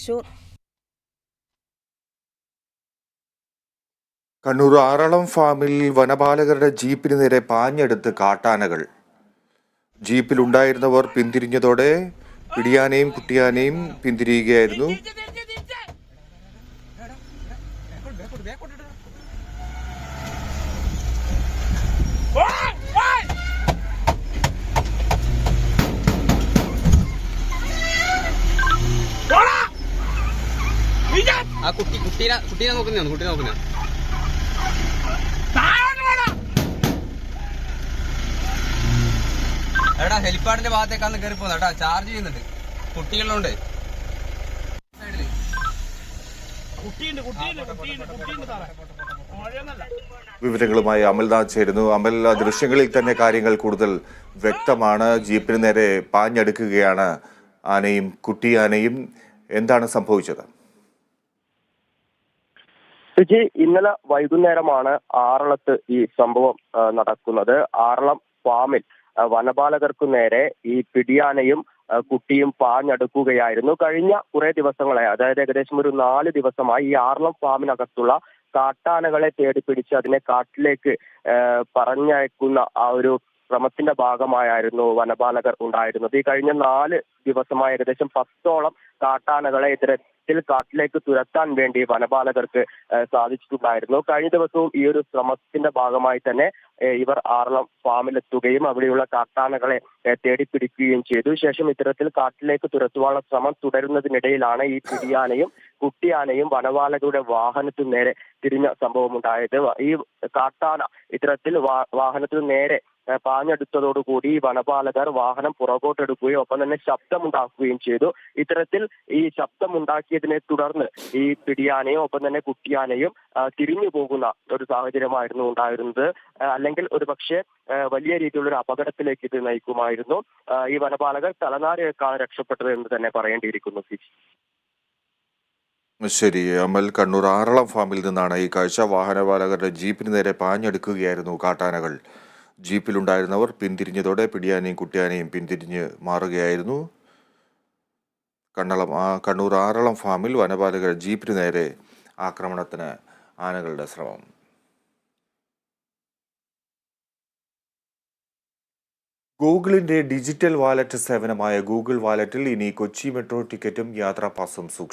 തൃശൂർ. കണ്ണൂർ ആറളം ഫാമിൽ വനപാലകരുടെ ജീപ്പിന് നേരെ പാഞ്ഞെടുത്ത് കാട്ടാനകൾ. ജീപ്പിലുണ്ടായിരുന്നവർ പിന്തിരിഞ്ഞതോടെ പിടിയാനയും കുട്ടിയാനയും പിന്തിരിയുകയായിരുന്നു. കുട്ടീനെ നോക്കുന്ന എടാ ഹെലിപ്പാഡിന്റെ ഭാഗത്തേക്കാണ് കയറി പോകുന്നത് കേട്ടാ. ചാർജ് ചെയ്യുന്നുണ്ട്, കുട്ടികളുണ്ട്. വിവരങ്ങളുമായി അമൽനാഥ് ചേരുന്നു. അമൽ, ദൃശ്യങ്ങളിൽ തന്നെ കാര്യങ്ങൾ കൂടുതൽ വ്യക്തമാണ്. ജീപ്പിന് നേരെ പാഞ്ഞെടുക്കുകയാണ് ആനയും കുട്ടിയാനയും. എന്താണ് സംഭവിച്ചത്? ഇന്നലെ വൈകുന്നേരമാണ് ആറളത്ത് ഈ സംഭവം നടക്കുന്നത്. ആറളം ഫാമിൽ വനപാലകർക്കു നേരെ ഈ പിടിയാനയും കുട്ടിയും പാഞ്ഞടുക്കുകയായിരുന്നു. കഴിഞ്ഞ കുറെ ദിവസങ്ങളായി, അതായത് ഏകദേശം ഒരു 4 ദിവസമായി ഈ ആറളം ഫാമിനകത്തുള്ള കാട്ടാനകളെ തേടിപ്പിടിച്ച് അതിനെ കാട്ടിലേക്ക് പറഞ്ഞയക്കുന്ന ആ ഒരു ശ്രമത്തിന്റെ ഭാഗമായിരുന്നു വനപാലകർ ഉണ്ടായിരുന്നത്. ഈ കഴിഞ്ഞ 4 ദിവസമായി ഏകദേശം 10ഓളം കാട്ടാനകളെ ഇത്തരത്തിൽ കാട്ടിലേക്ക് തുരത്താൻ വേണ്ടി വനപാലകർക്ക് സാധിച്ചിട്ടുണ്ടായിരുന്നു. കഴിഞ്ഞ ദിവസവും ഈ ഒരു ശ്രമത്തിന്റെ ഭാഗമായി തന്നെ ഇവർ ആറളം ഫാമിലെത്തുകയും അവിടെയുള്ള കാട്ടാനകളെ തേടിപ്പിടിക്കുകയും ചെയ്തു. ശേഷം ഇത്തരത്തിൽ കാട്ടിലേക്ക് തുരത്തുവാനുള്ള ശ്രമം തുടരുന്നതിനിടയിലാണ് ഈ പിടിയാനയും കുട്ടിയാനയും വനപാലകരുടെ വാഹനത്തിനു നേരെ തിരിഞ്ഞ സംഭവം ഉണ്ടായത്. ഈ കാട്ടാന ഇത്തരത്തിൽ വാഹനത്തിനു നേരെ പാഞ്ഞെടുത്തതോടുകൂടി വനപാലകർ വാഹനം പുറകോട്ടെടുക്കുകയും ഒപ്പം തന്നെ ശബ്ദമുണ്ടാക്കുകയും ചെയ്തു. ഇത്തരത്തിൽ ഈ ശബ്ദമുണ്ടാക്കിയതിനെ തുടർന്ന് ഈ പിടിയാനയും ഒപ്പം തന്നെ കുട്ടിയാനയും തിരിഞ്ഞു പോകുന്ന ഒരു സാഹചര്യമായിരുന്നു ഉണ്ടായിരുന്നത്. അല്ലെങ്കിൽ ഒരു പക്ഷേ വലിയ രീതിയിലുള്ള ഒരു അപകടത്തിലേക്ക് ഇത് നയിക്കുമായിരുന്നു. ഈ വനപാലകർ തലനാരിഴക്കാണ് രക്ഷപ്പെട്ടത് എന്ന് തന്നെ പറയേണ്ടിയിരിക്കുന്നു. ശരി അമൽ, കണ്ണൂർ ആറളം ഫാമിൽ നിന്നാണ് ഈ കാഴ്ച. വാഹനപാലകരുടെ ജീപ്പിന് നേരെ പാഞ്ഞെടുക്കുകയായിരുന്നു കാട്ടാനകൾ. ജീപ്പിലുണ്ടായിരുന്നവർ പിന്തിരിഞ്ഞതോടെ പിടിയാനയും കുട്ടിയാനയും പിന്തിരിഞ്ഞ് മാറുകയായിരുന്നു. കണ്ണൂർ ആറളം ഫാമിൽ വനപാലകരുടെ ജീപ്പിന് നേരെ ആക്രമണത്തിന് ആനകളുടെ ശ്രമം. ഗൂഗിളിന്റെ ഡിജിറ്റൽ വാലറ്റ് സേവനമായ ഗൂഗിൾ വാലറ്റിൽ ഇനി കൊച്ചി മെട്രോ ടിക്കറ്റും യാത്രാ പാസും സൂക്ഷിക്കും.